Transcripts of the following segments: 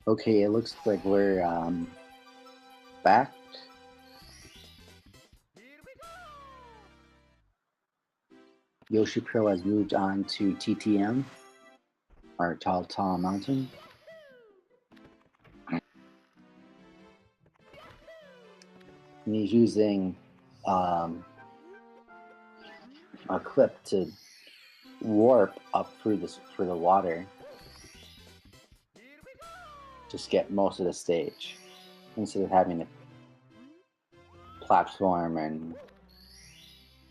Okay, it looks like we're back. Yoshipro has moved on to TTM, or Tall Mountain. And he's using a clip to warp up through the water. Just get most of the stage instead of having to platform and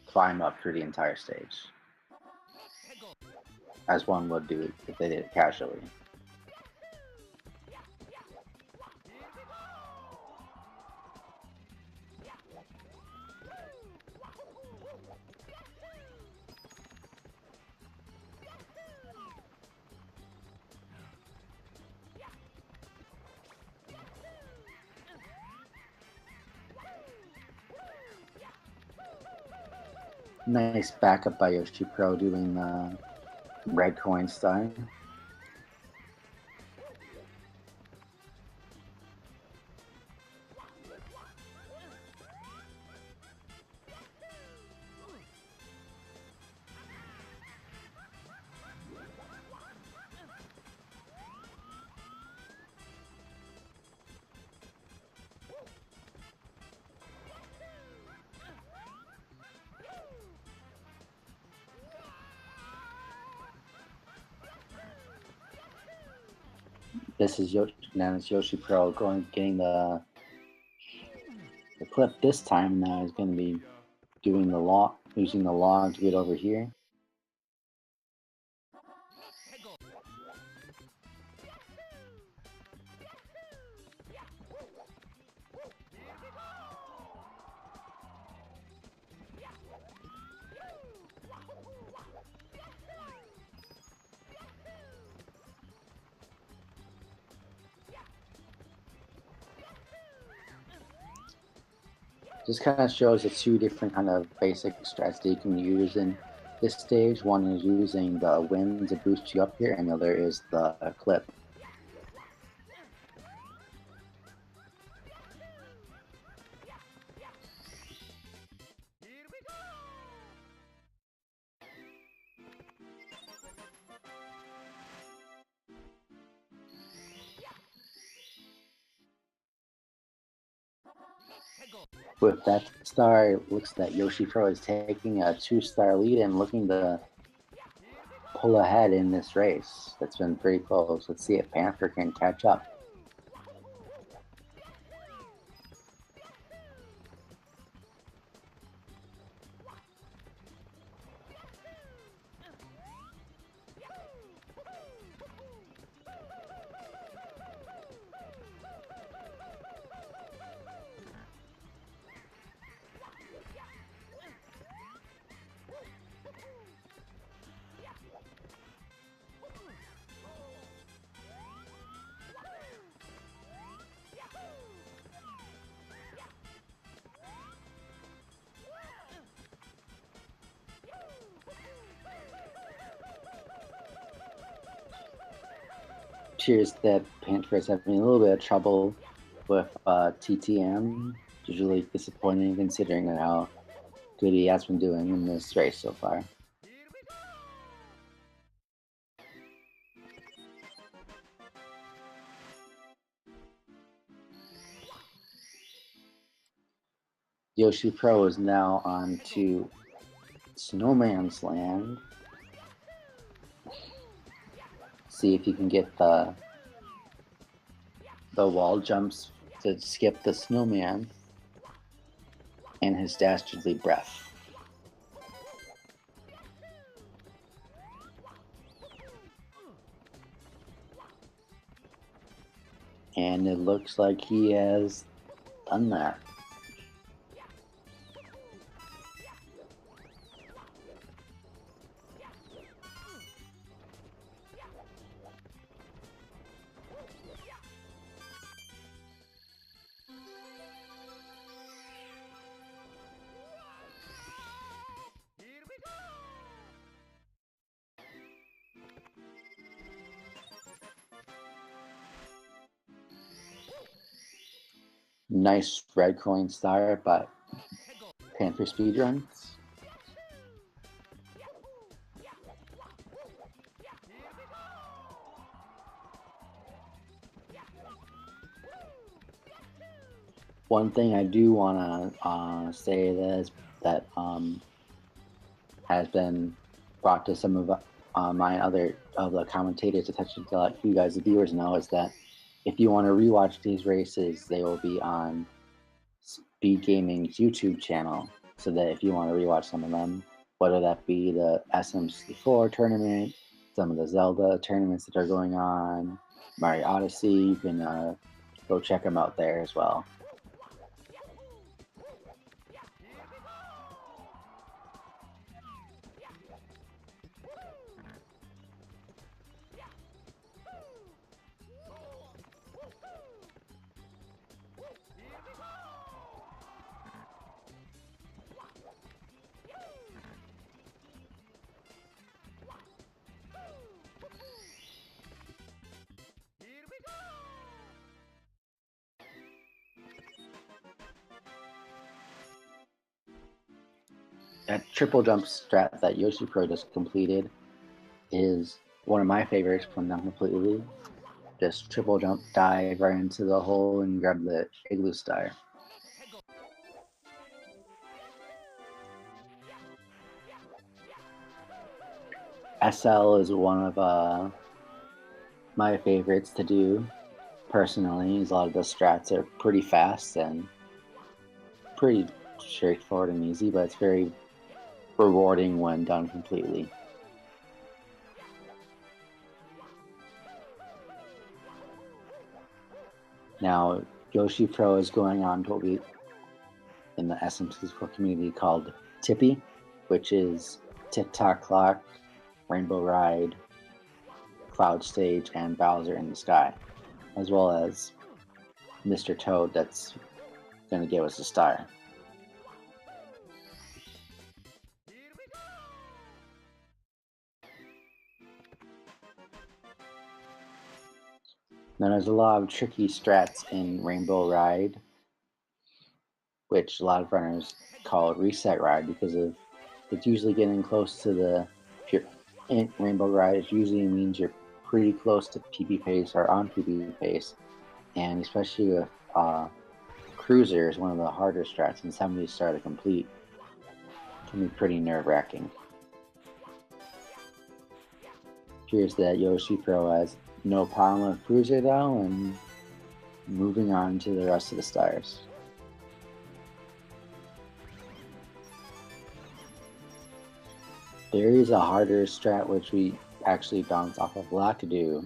climb up through the entire stage, as one would do if they did it casually. Nice backup by yoshipro doing the red coin style. This is yoshipro getting the clip this time. Now he's going to be doing the log, using the log to get over here. This kind of shows the two different kind of basic strats that you can use in this stage. One is using the wind to boost you up here, and the other is the clip. With that star, it looks that yoshipro is taking a 2-star lead and looking to pull ahead in this race. That's been pretty close. Let's see if Panther can catch up. Appears that Panther is having a little bit of trouble with TTM. Usually disappointing considering how good he has been doing in this race so far. yoshipro is now on to Snowman's Land. See if you can get the wall jumps to skip the snowman and his dastardly breath. And it looks like he has done that. Nice red coin star by PantherSpeedruns. One thing I do want to say that has been brought to some of my other of the commentators' attention to let you guys, the viewers, know is that if you want to rewatch these races, they will be on Speed Gaming's YouTube channel. So that if you want to rewatch some of them, whether that be the SM64 tournament, some of the Zelda tournaments that are going on, Mario Odyssey, you can go check them out there as well. That triple jump strat that yoshipro just completed is one of my favorites from them completely. Just triple jump, dive right into the hole and grab the igloo star. SL is one of my favorites to do personally. A lot of the strats are pretty fast and pretty straightforward and easy, but it's very rewarding when done completely. Now, yoshipro is going on to what we in the SM64 community called Tippy, which is TikTok Clock, Rainbow Ride, Cloud Stage, and Bowser in the Sky, as well as Mr. Toad that's going to give us a star. Now there's a lot of tricky strats in Rainbow Ride, which a lot of runners call Reset Ride because of it's usually getting close to the if you're in Rainbow Ride, it usually means you're pretty close to PB pace or on PB pace, and especially with Cruiser is one of the harder strats, and some of these start to complete can be pretty nerve-wracking. Appears that yoshipro has no problem with Cruiser though, and moving on to the rest of the stars. There is a harder strat which we actually bounce off of Lakidu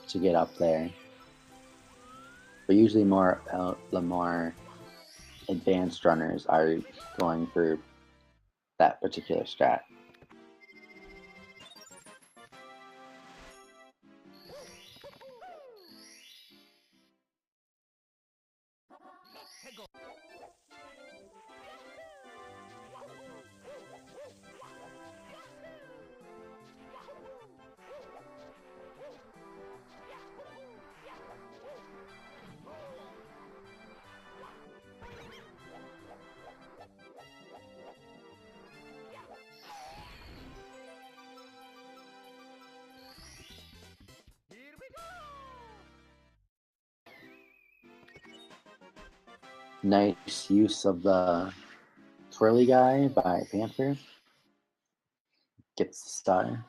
to get up there. But usually the more advanced runners are going for that particular strat. Nice use of the twirly guy by Panther. Gets the star.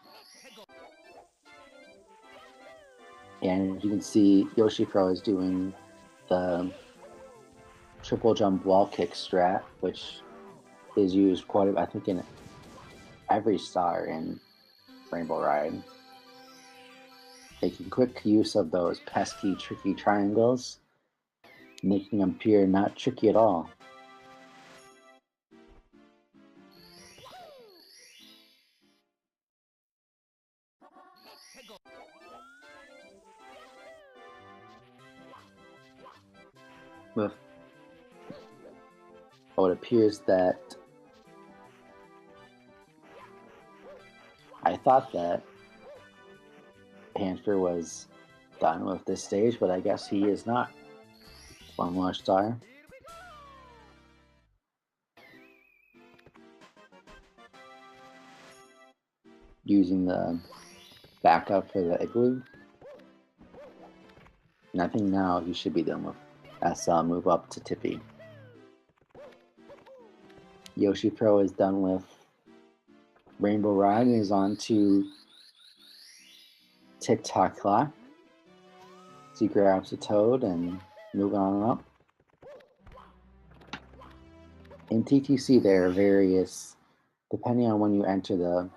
And you can see yoshipro is doing the triple jump wall kick strat, which is used quite, I think, in every star in Rainbow Ride. Making quick use of those pesky, tricky triangles, making them appear not tricky at all. With it appears that I thought that Panther was done with this stage, but I guess he is not. One more star. Using the backup for the igloo. And I think now he should be done with SL. Move up to Tippy. yoshipro is done with Rainbow Ride and is on to Tick-Tock Clock. So he grabs a toad and moving on up. In TTC there are various, depending on when you enter the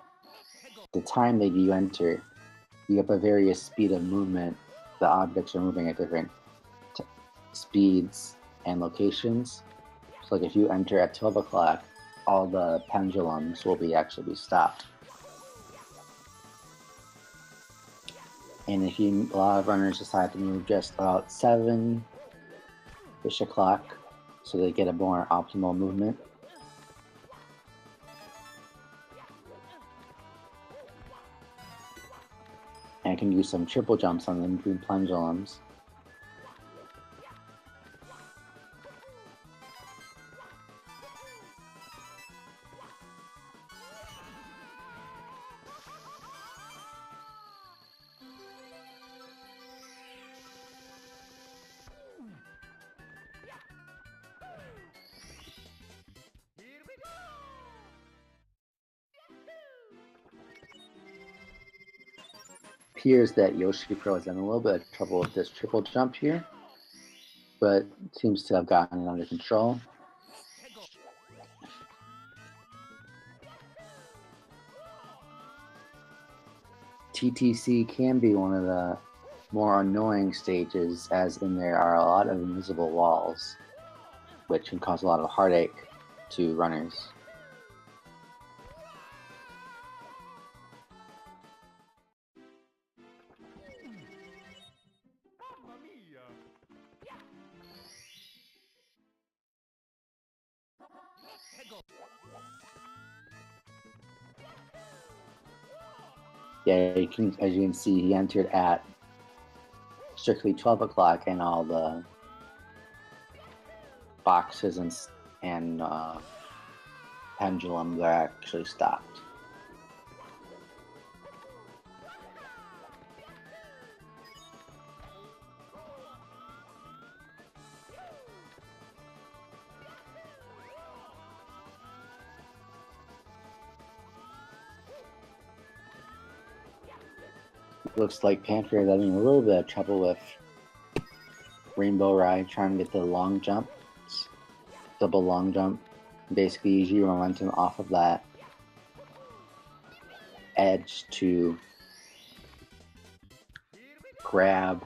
time that you enter, you have a various speed of movement. The objects are moving at different speeds and locations. So like if you enter at 12 o'clock, all the pendulums will actually be stopped. And if a lot of runners decide to move just about 7-ish o'clock, so they get a more optimal movement. And I can do some triple jumps on the moving pendulums. Appears that yoshipro is in a little bit of trouble with this triple jump here, but seems to have gotten it under control. TTC can be one of the more annoying stages, as in there are a lot of invisible walls, which can cause a lot of heartache to runners. Yeah, as you can see, he entered at strictly 12 o'clock, and all the boxes and pendulums are actually stopped. Looks like Panther is having a little bit of trouble with Rainbow Ride, trying to get the long jump, double long jump. Basically, use your momentum off of that edge to grab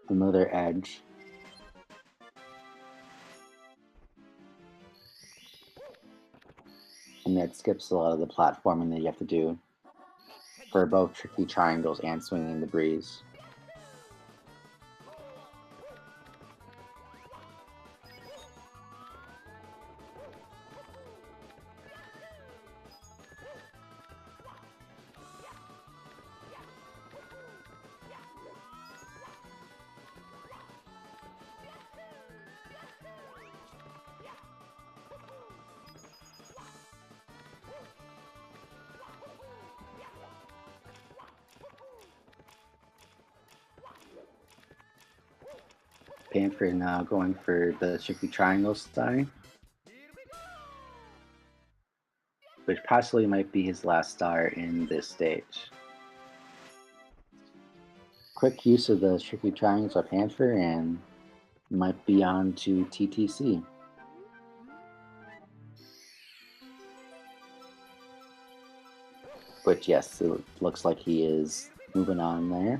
another edge. And that skips a lot of the platforming that you have to do for both tricky triangles and swinging the breeze. Panther now going for the tricky triangle style, which possibly might be his last star in this stage. Quick use of the tricky triangles by Panther and might be on to TTC. But yes, it looks like he is moving on there.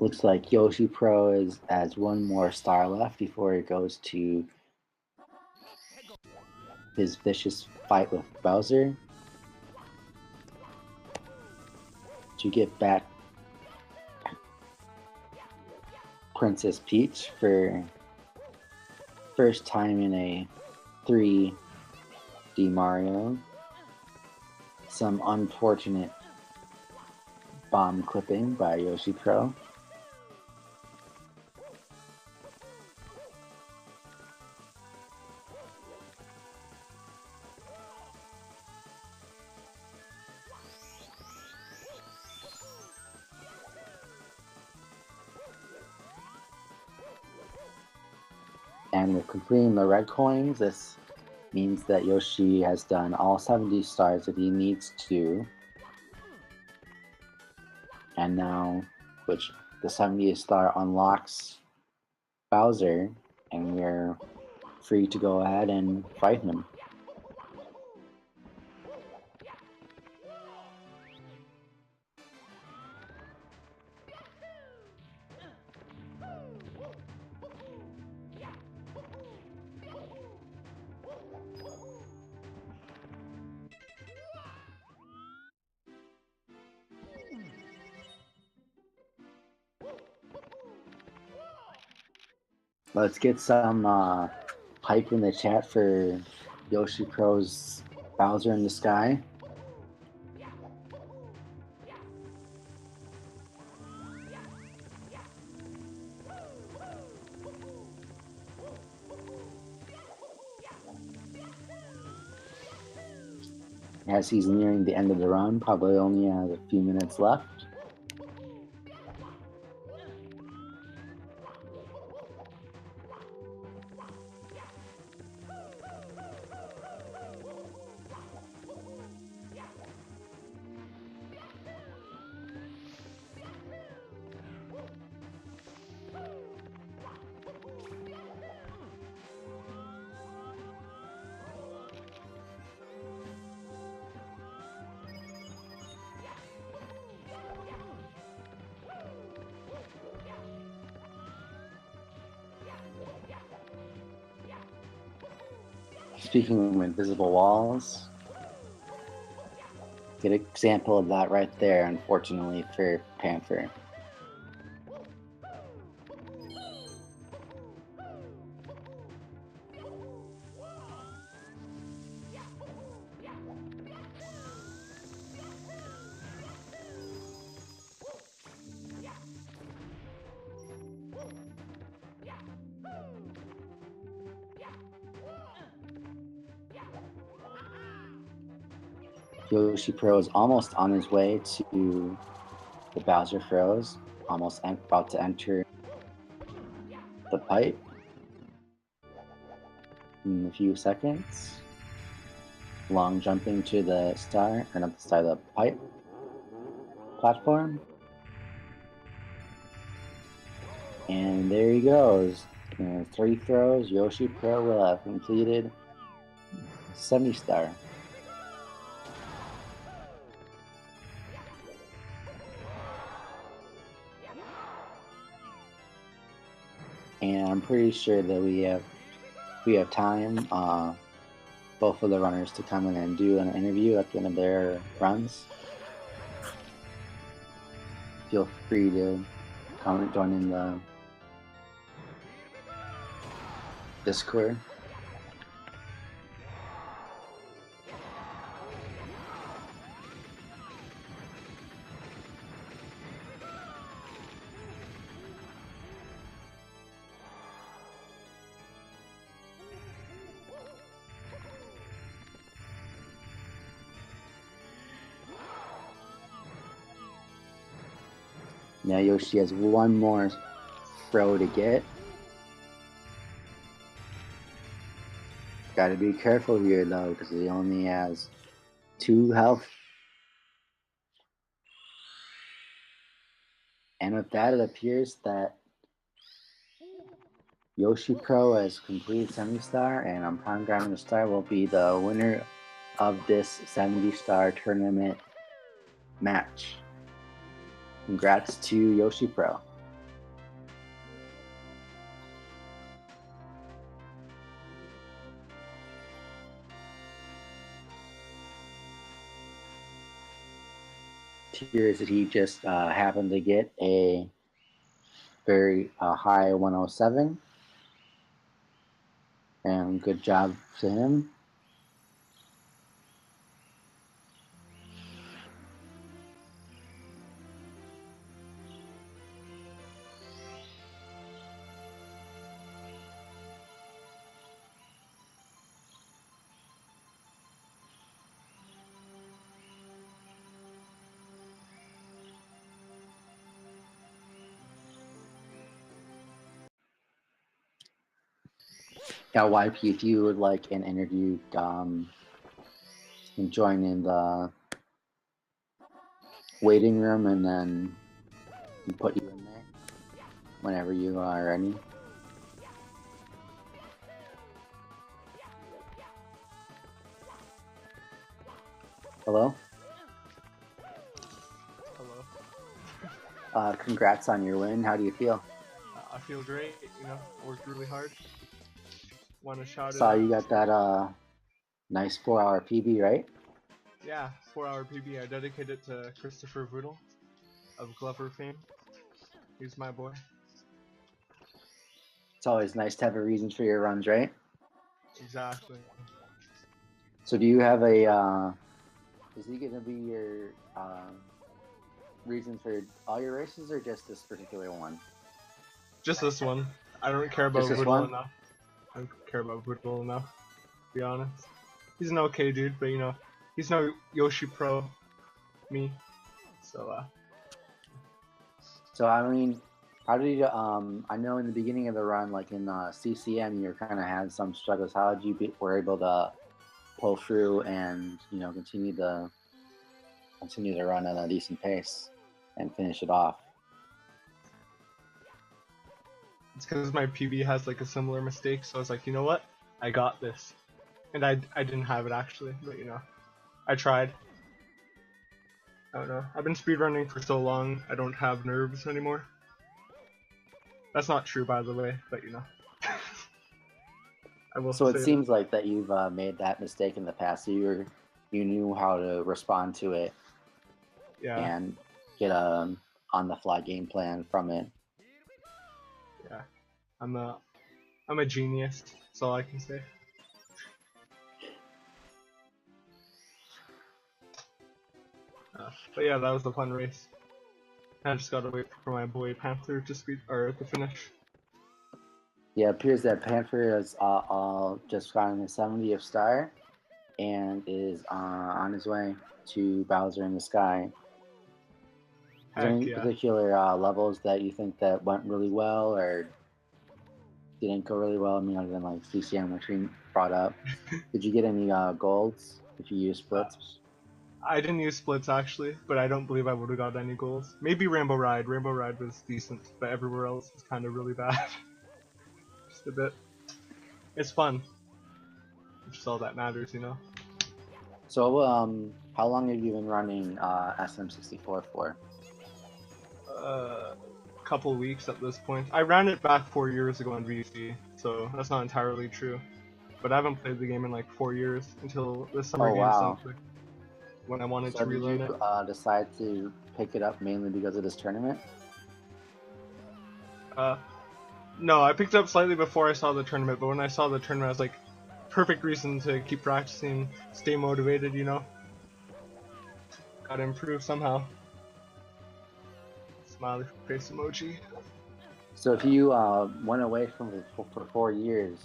Looks like yoshipro has one more star left before he goes to his vicious fight with Bowser to get back Princess Peach for first time in a 3D Mario. Some unfortunate bomb clipping by yoshipro. And with completing the red coins, this means that Yoshi has done all 70 stars that he needs to. And now, which the 70th star unlocks Bowser, and we're free to go ahead and fight him. Let's get some hype in the chat for YoshiPro's Bowser in the Sky. As he's nearing the end of the run, probably only has a few minutes left. Speaking of invisible walls, good example of that right there, unfortunately, for Panther. YoshiPro is almost on his way to the Bowser Froze, almost about to enter the pipe in a few seconds. Long jumping to the star, or not the star, the pipe platform. And there he goes. In 3 throws, YoshiPro will have completed 70 star. And I'm pretty sure that we have time, both of the runners to come in and do an interview at the end of their runs. Feel free to come and join in the Discord. Now Yoshi has one more throw to get. Gotta be careful here though, because he only has 2 health. And with that, it appears that YoshiPro has completed 70 star, and I'm programming the star will be the winner of this 70 star tournament match. Congrats to YoshiPro. Appears that he just happened to get a very high 107, and good job to him. Yeah, YP, if you would like an interview, and join in the waiting room, and then we put you in there whenever you are ready. Hello? Hello. Congrats on your win. How do you feel? I feel great, you know, worked really hard. Want to shout it Saw out. you got that nice 4-hour PB, right? Yeah, 4-hour PB. I dedicate it to Christopher Voodle of Glover fame. He's my boy. It's always nice to have a reason for your runs, right? Exactly. So do you have a, is he going to be your reason for all your races, or just this particular one? Just this one. I don't care about Just this Voodle one? enough. I don't care about Voodle enough, to be honest. He's an okay dude, but you know, he's no yoshipro me. So, So I mean, how did you? I know in the beginning of the run, like in CCM, you kind of had some struggles. How did you were able to pull through and continue the run at a decent pace and finish it off? it's because my PB has like a similar mistake, so I was like, you know what? I got this. And I didn't have it actually, but you know, I tried. I don't know. I've been speedrunning for so long, I don't have nerves anymore. That's not true, by the way, but you know. I will So it say seems like that you've made that mistake in the past. So you knew how to respond to it, yeah, and get a on-the-fly game plan from it. yeah. I'm a genius. That's all I can say. But yeah, that was a fun race. I just gotta wait for my boy Panther to to finish. Yeah, it appears that Panther has just gotten his 70th star and is on his way to Bowser in the Sky. Is there Heck any yeah. particular levels that you think that went really well or didn't go really well? I mean, other than like CCM, which we brought up. Did you get any golds if you use Uh, splits? I didn't use splits actually, but I don't believe I would have got any goals. Maybe Rainbow Ride. Rainbow Ride was decent, but everywhere else was kind of really bad. Just a bit. It's fun. Which is all that matters, you know. So, how long have you been running SM64 for? Couple weeks at this point. I ran it back 4 years ago on VC, so that's not entirely true. But I haven't played the game in like 4 years until this summer Oh game wow! essentially, when I wanted So to did relearn you it. decide to pick it up mainly because of this tournament? No, I picked it up slightly before I saw the tournament, but when I saw the tournament, I was like, perfect reason to keep practicing, stay motivated, you know. Gotta improve somehow. Smiley face emoji. So if you went away from it for 4 years,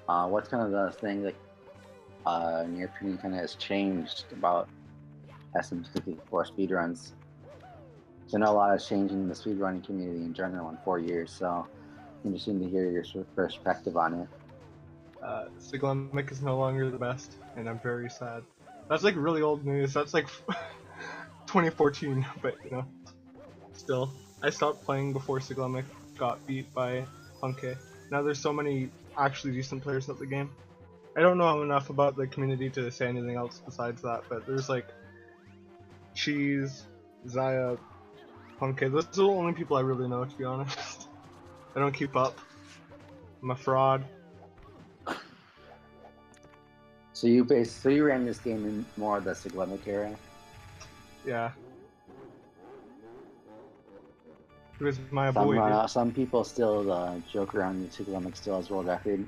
what's kind of the thing that, in your opinion, kind of has changed about SM64 speedruns? So I know a lot has changed in the speedrunning community in general in 4 years, so interesting to hear your perspective on it. Siglemic is no longer the best, and I'm very sad. That's like really old news. That's like 2014, but you know, still. I stopped playing before Siglemic got beat by Punke. Now there's so many actually decent players at the game. I don't know enough about the community to say anything else besides that, but there's like Cheese, Zaya, Punke. Those are the only people I really know, to be honest. I don't keep up. I'm a fraud. So you ran this game in more of the Siglemic era. Yeah. He was my boy, dude. Some people still joke around that Siglemic still has world record.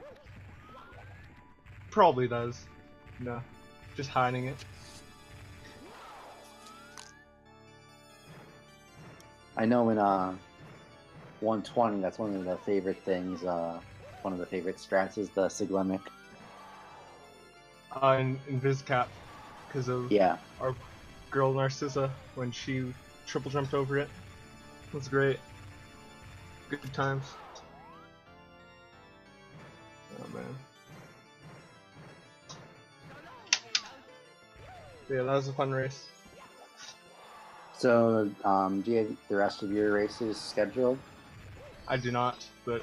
Probably does. No. Just hiding it. I know in 120, that's one of the favorite things. One of the favorite strats is the Siglemic. In VizCap, because of our girl Narcissa when she triple jumped over it. It was great. Good times. Oh man. Yeah, that was a fun race. So, do you have the rest of your races scheduled? I do not, but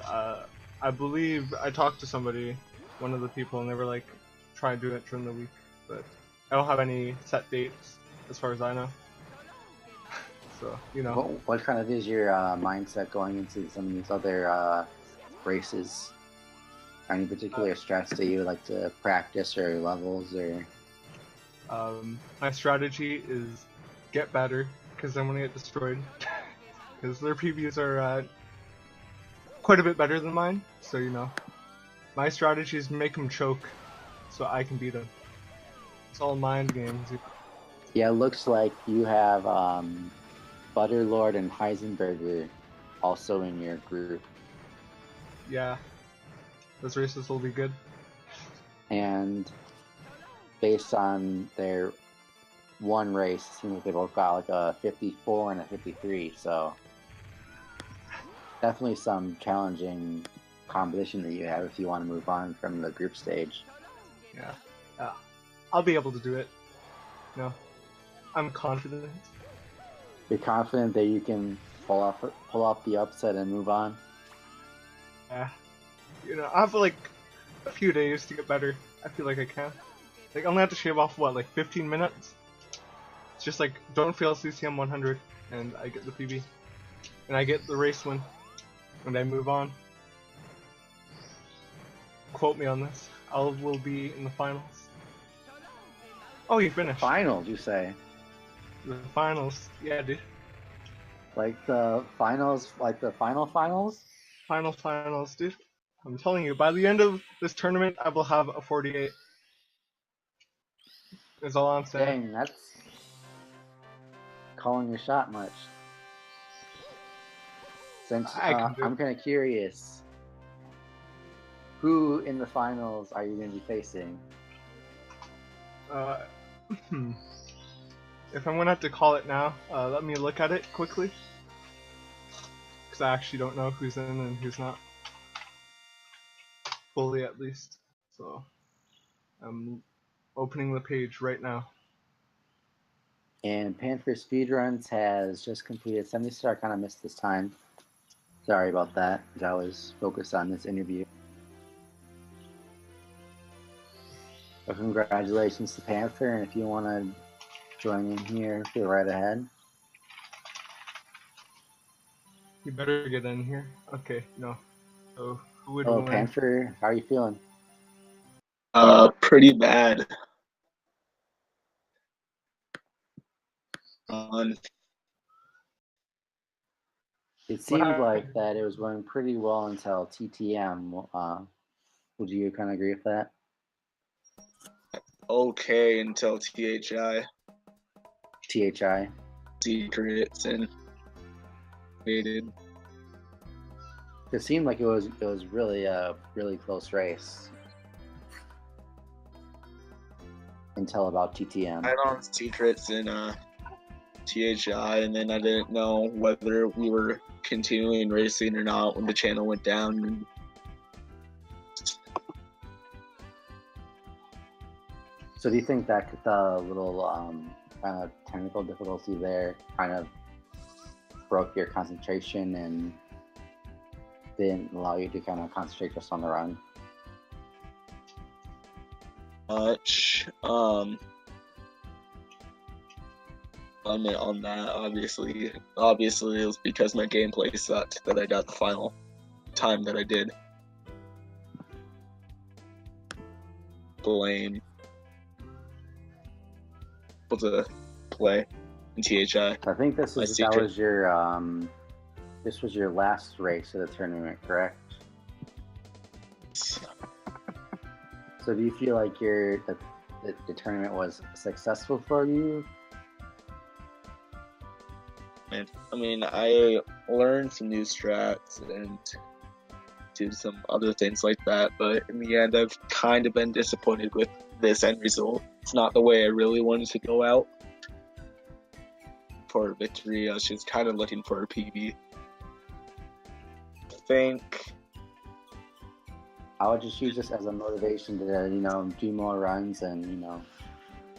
I believe I talked to somebody, one of the people, and they were like, try and do it during the week, but I don't have any set dates as far as I know. So, you know. What kind of is your mindset going into some of these other races? Any particular stress that you would like to practice or levels or? My strategy is get better, because I'm gonna get destroyed. Because their PBs are quite a bit better than mine, so you know. My strategy is make them choke, so I can beat them. It's all mind games. Yeah, it looks like you have Butterlord and Heisenberger also in your group. Yeah, those races will be good. And based on their one race, it seems like they both got like a 54 and a 53, so definitely some challenging competition that you have if you want to move on from the group stage. Yeah, I'll be able to do it. No, I'm confident. You're confident that you can pull off the upset and move on? Yeah, you know, I have like a few days to get better. I feel like I can. Like, I'm gonna have to shave off what, like 15 minutes? It's just like, don't fail CCM 100, and I get the PB. And I get the race win. And I move on. Quote me on this. I will be in the finals. Oh, you finished. Finals, you say? The finals. Yeah, dude. Like the finals, like the finals? Finals, dude. I'm telling you, by the end of this tournament, I will have a 48. That's all I'm saying. Dang, that's calling your shot much. Since I'm kind of curious, who in the finals are you going to be facing? If I'm gonna have to call it now, let me look at it quickly, because I actually don't know who's in and who's not, fully at least. So I'm opening the page right now. And PantherSpeedruns has just completed 70 star. I kind of missed this time. Sorry about that, because I was focused on this interview. But congratulations to Panther, and if you want to join in here, feel right ahead. You better get in here. Okay, no. So who would win? Panther, how are you feeling? Pretty bad. It seemed like that it was going pretty well until TTM. Would you kind of agree with that? Okay until THI. THI. Secrets and waited. It seemed like it was really a really close race until about TTM. I had on secrets in THI, and then I didn't know whether we were continuing racing or not when the channel went down. And so do you think that the little kind of technical difficulty there kind of broke your concentration and didn't allow you to kind of concentrate just on the run? much. I mean, on that, obviously it was because my gameplay sucked that I got the final time that I did. Blame able to play in THI. I think this was your last race of the tournament, correct? So do you feel like the tournament was successful for you? I mean, I learned some new strats and did some other things like that, but in the end, I've kind of been disappointed with this end result. It's not the way I really wanted to go out for a victory. I was just kind of looking for a PB. I think I would just use this as a motivation to, do more runs and,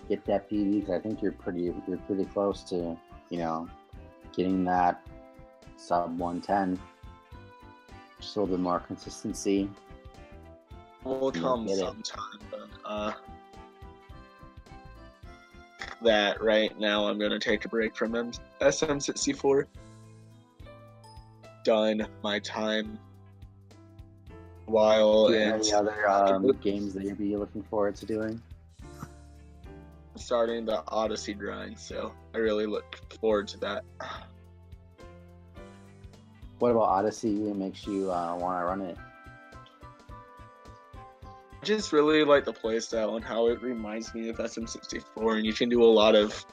get that PB because I think you're pretty close to, getting that sub 110. Just a little bit more consistency. Will come sometime, but that right now I'm gonna take a break from SM64. Done my time while and any other games that you'd be looking forward to doing? Starting the Odyssey grind, so I really look forward to that. What about Odyssey? What makes you want to run it? I just really like the playstyle and how it reminds me of SM64, and you can do a lot of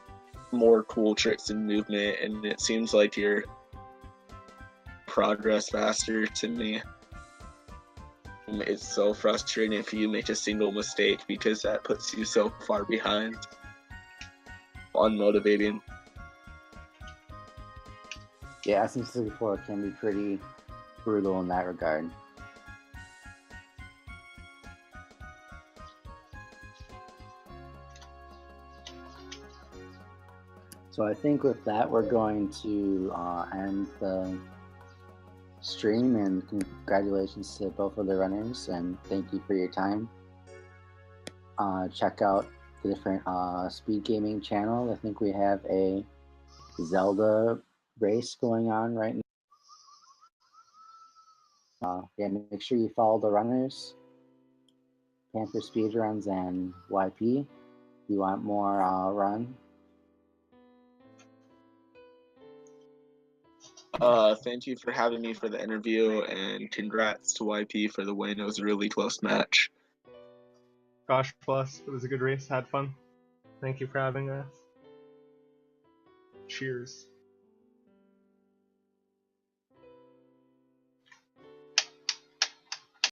more cool tricks and movement, and it seems like your progress faster to me. It's so frustrating if you make a single mistake because that puts you so far behind. Unmotivating. Yeah, SM64 can be pretty brutal in that regard. So I think with that, we're going to end the stream, and congratulations to both of the runners, and thank you for your time. Check out the different speed gaming channel. I think we have a Zelda race going on right now. Yeah, make sure you follow the runners, PantherSpeedruns and YP. If you want more run. Thank you for having me for the interview, and congrats to YP for the win. It was a really close match. Gosh bless. It was a good race. Had fun. Thank you for having us. Cheers.